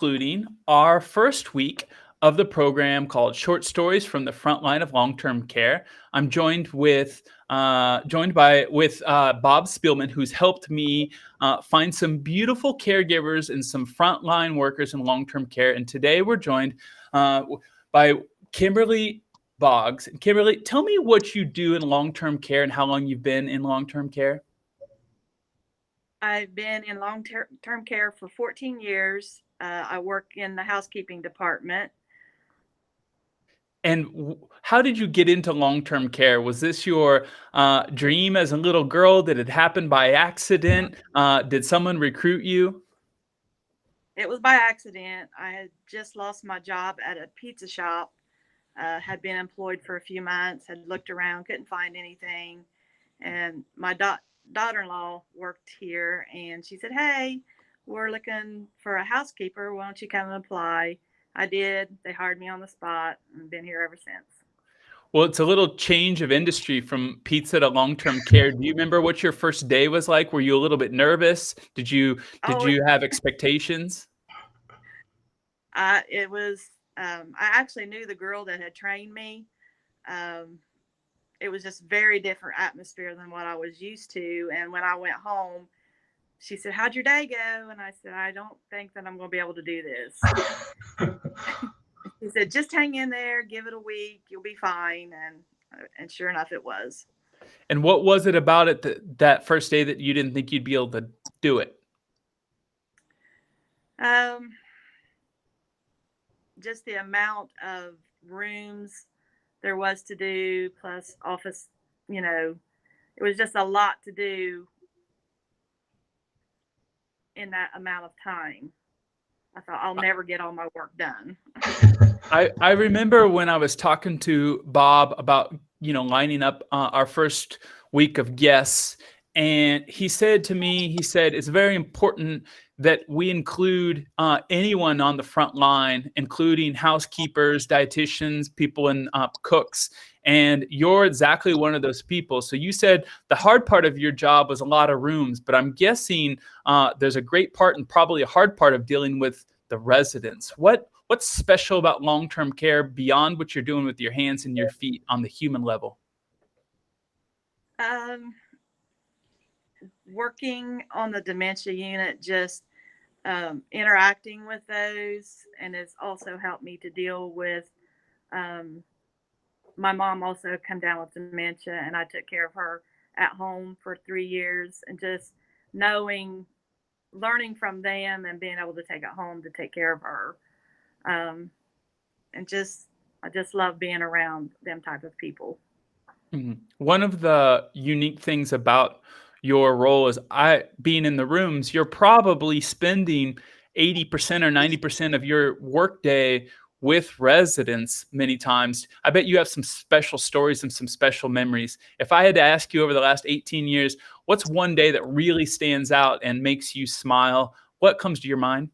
concluding our first week of the program called Short Stories from the Front Line of Long-Term Care. I'm joined by Bob Spielman, who's helped me find some beautiful caregivers and some frontline workers in long-term care. And today we're joined by Kimberly Boggs. Kimberly, tell me what you do in long-term care and how long you've been in long-term care. I've been in long-term care for 14 years. I work in the housekeeping department. And how did you get into long-term care? Was this your dream as a little girl? Did it happen by accident? Did someone recruit you? It was by accident. I had just lost my job at a pizza shop, had been employed for a few months, had looked around, couldn't find anything. And my daughter-in-law worked here, and she said, "Hey, we're looking for a housekeeper. Why don't you come and apply?" I did. They hired me on the spot and been here ever since. Well, it's a little change of industry from pizza to long-term care. Do you remember what your first day was like? Were you a little bit nervous? Did you Oh, have expectations? it was, I actually knew the girl that had trained me. It was just very different atmosphere than what I was used to. And when I went home, she said, "How'd your day go?" And I said, "I don't think that I'm going to be able to do this." He said, "Just hang in there, give it a week, you'll be fine." And sure enough, it was. And what was it about it that first day that you didn't think you'd be able to do it? Just the amount of rooms there was to do, plus office, it was just a lot to do in that amount of time. I thought, I'll never get all my work done. I remember when I was talking to Bob about, lining up our first week of guests, and he said to me, it's very important that we include anyone on the front line, including housekeepers, dietitians, people in cooks. And you're exactly one of those people. So you said the hard part of your job was a lot of rooms, but I'm guessing there's a great part and probably a hard part of dealing with the residents. What's special about long-term care beyond what you're doing with your hands and your feet on the human level? Working on the dementia unit, just interacting with those, and it's also helped me to deal with my mom also come down with dementia, and I took care of her at home for 3 years, and just learning from them and being able to take it home to take care of her. And I just love being around them type of people. Mm-hmm. One of the unique things about your role is being in the rooms, you're probably spending 80% or 90% of your workday with residents many times. I bet you have some special stories and some special memories. If I had to ask you over the last 18 years, what's one day that really stands out and makes you smile? What comes to your mind?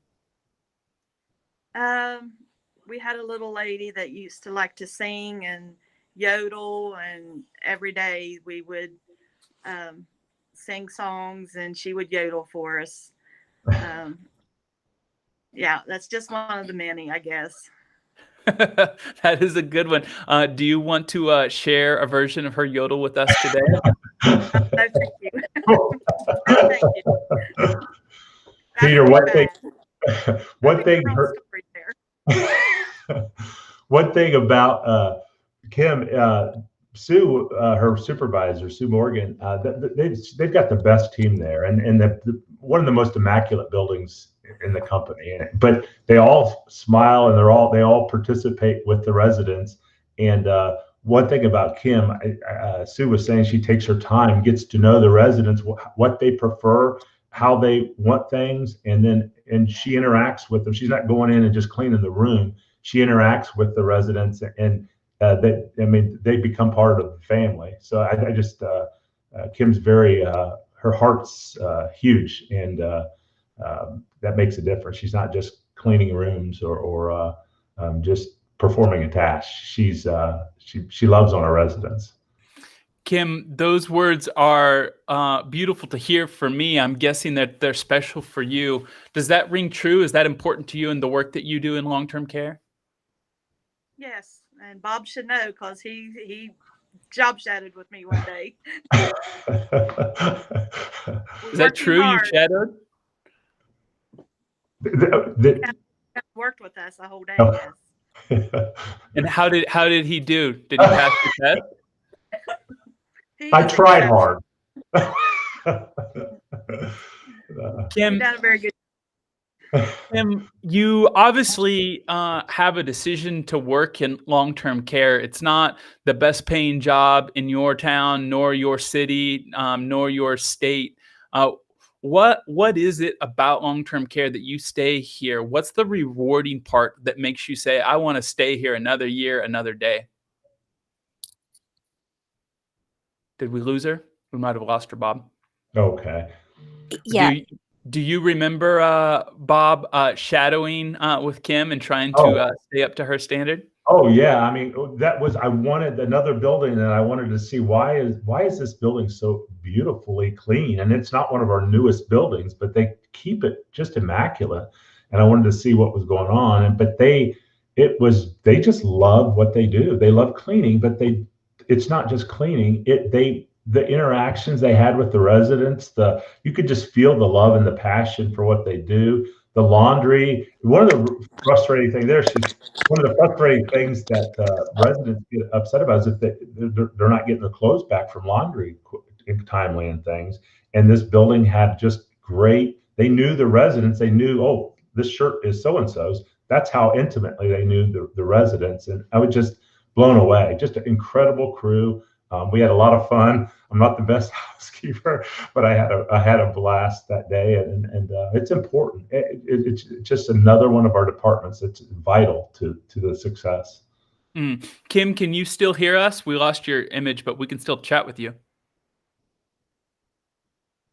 We had a little lady that used to like to sing and yodel, and every day we would sing songs and she would yodel for us. Yeah, that's just one of the many, I guess. That is a good one. Do you want to share a version of her yodel with us today? No, thank you. No, thank you. Peter, one thing about Kim, Sue, her supervisor, Sue Morgan, they've got the best team there, and one of the most immaculate buildings in the company. But they all smile and they all participate with the residents. And one thing about Kim, Sue was saying, she takes her time, gets to know the residents, what they prefer, how they want things, and she interacts with them. She's not going in and just cleaning the room. She interacts with the residents, and they become part of the family. So I just Kim's very her heart's huge, and that makes a difference. She's not just cleaning rooms or just performing a task. She loves on her residents. Kim, those words are beautiful to hear for me. I'm guessing that they're special for you. Does that ring true? Is that important to you in the work that you do in long-term care? Yes, and Bob should know because he job shadowed with me one day. Is that true? You shadowed? Worked with us the whole day. Oh. Yes. And how did he do? Did he pass the test? I tried hard. Kim, done a very good. Kim, you obviously have a decision to work in long-term care. It's not the best paying job in your town, nor your city, nor your state. What is it about long-term care that you stay here? What's the rewarding part that makes you say, I want to stay here another year, another day? Did we lose her? We might have lost her, Bob. Okay. Yeah. Do you remember Bob shadowing with Kim and trying to stay up to her standard? Oh yeah, I mean I wanted another building, and I wanted to see why is this building so beautifully clean, and it's not one of our newest buildings, but they keep it just immaculate, and I wanted to see what was going on, but they just love what they do. They love cleaning, but it's not just cleaning. The interactions they had with the residents, you could just feel the love and the passion for what they do. The laundry, one of the frustrating things that residents get upset about is if they're not getting their clothes back from laundry timely and things. And this building had just great, they knew the residents, they knew, oh, this shirt is so-and-so's. That's how intimately they knew the residents. And I was just blown away, just an incredible crew. We had a lot of fun. I'm not the best housekeeper, but I had a blast that day, and it's important. It's just another one of our departments that's vital to the success. Kim, can you still hear us? We lost your image, but we can still chat with you.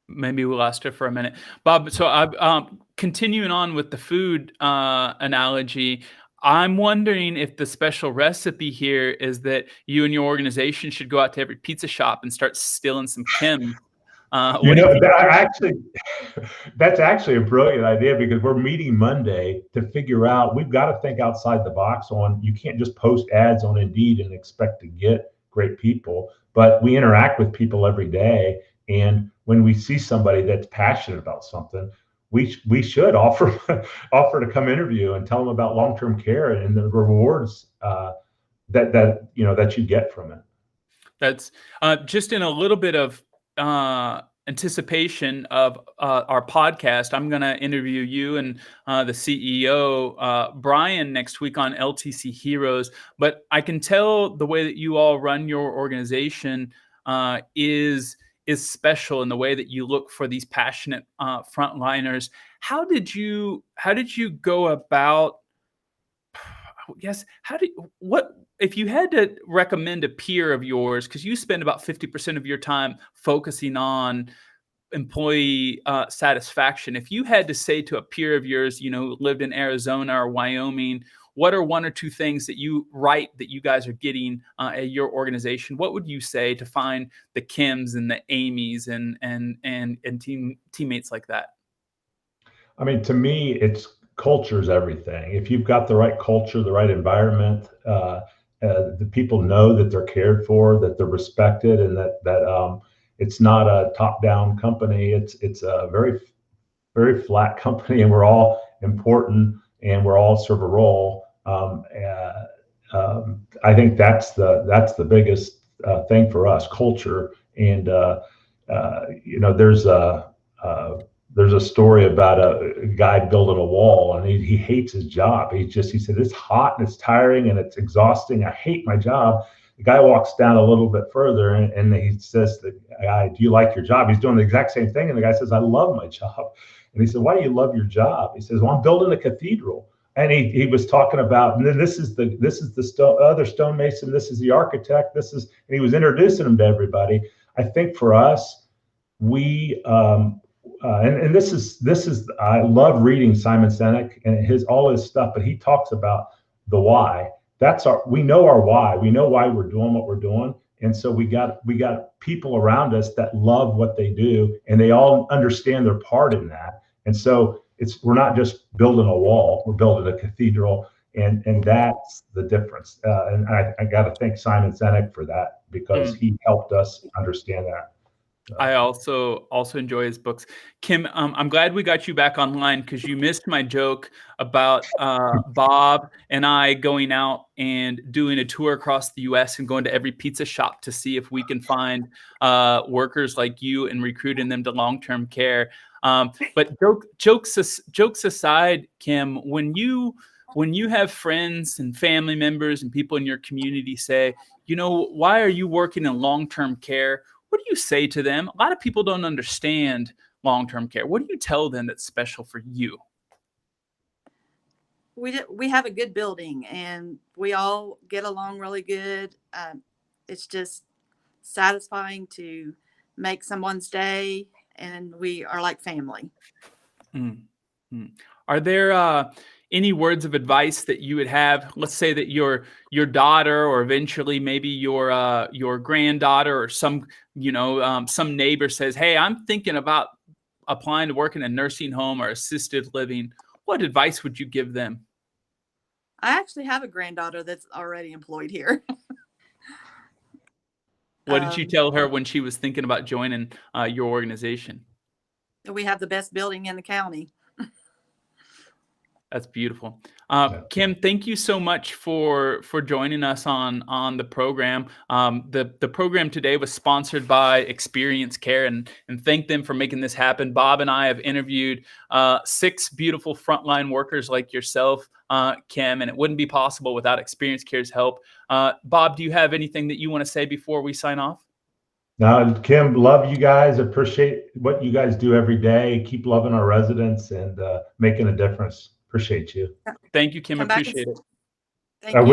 Maybe we lost her for a minute, Bob. So I'm continuing on with the food analogy. I'm wondering if the special recipe here is that you and your organization should go out to every pizza shop and start stealing some Kim. That's actually a brilliant idea, because we're meeting Monday to figure out, we've got to think outside the box you can't just post ads on Indeed and expect to get great people, but we interact with people every day. And when we see somebody that's passionate about something, we should offer to come interview and tell them about long-term care and the rewards that you get from it. That's just in a little bit of anticipation of our podcast. I'm going to interview you and the CEO Brian next week on LTC Heroes. But I can tell the way that you all run your organization is special in the way that you look for these passionate frontliners. How did you go about? Yes. What if you had to recommend a peer of yours, because you spend about 50% of your time focusing on employee satisfaction. If you had to say to a peer of yours, who lived in Arizona or Wyoming, what are one or two things that you write that you guys are getting at your organization? What would you say to find the Kims and the Amys and teammates like that? I mean, to me, culture is everything. If you've got the right culture, the right environment, the people know that they're cared for, that they're respected, and that it's not a top-down company. It's a very, very flat company, and we're all important, and we're all serve a role. I think that's the biggest thing for us, culture. And there's a story about a guy building a wall, and he hates his job. He said, it's hot and it's tiring and it's exhausting. I hate my job. The guy walks down a little bit further and he says to the guy, do you like your job? He's doing the exact same thing. And the guy says, I love my job. And he said, why do you love your job? He says, well, I'm building a cathedral. And he was talking about, and then this is the other stonemason, this is the architect, and he was introducing them to everybody. I think for us, we and this is I love reading Simon Sinek and all his stuff, but he talks about the why. We know our why. We know why we're doing what we're doing, And so we got people around us that love what they do, and they all understand their part in that. And so we're not just building a wall, we're building a cathedral, and that's the difference. And I got to thank Simon Sinek for that, because he helped us understand that. I also enjoy his books. Kim, I'm glad we got you back online, because you missed my joke about Bob and I going out and doing a tour across the U.S. and going to every pizza shop to see if we can find workers like you and recruiting them to long-term care. But jokes aside, Kim, when you have friends and family members and people in your community say, why are you working in long-term care? What do you say to them? A lot of people don't understand long-term care. What do you tell them that's special for you? We have a good building, and we all get along really good. It's just satisfying to make someone's day, and we are like family. Are there any words of advice that you would have? Let's say that your daughter, or eventually maybe your granddaughter, or some neighbor says, "Hey, I'm thinking about applying to work in a nursing home or assisted living." What advice would you give them? I actually have a granddaughter that's already employed here. What did you tell her when she was thinking about joining your organization? We have the best building in the county. That's beautiful. Kim, thank you so much for joining us on the program. The program today was sponsored by Experience Care, and thank them for making this happen. Bob and I have interviewed 6 beautiful frontline workers like yourself, Kim, and it wouldn't be possible without Experience Care's help. Bob, do you have anything that you want to say before we sign off? No, Kim, love you guys. Appreciate what you guys do every day. Keep loving our residents and making a difference. Appreciate you. Thank you, Kim. Appreciate it. Thank you.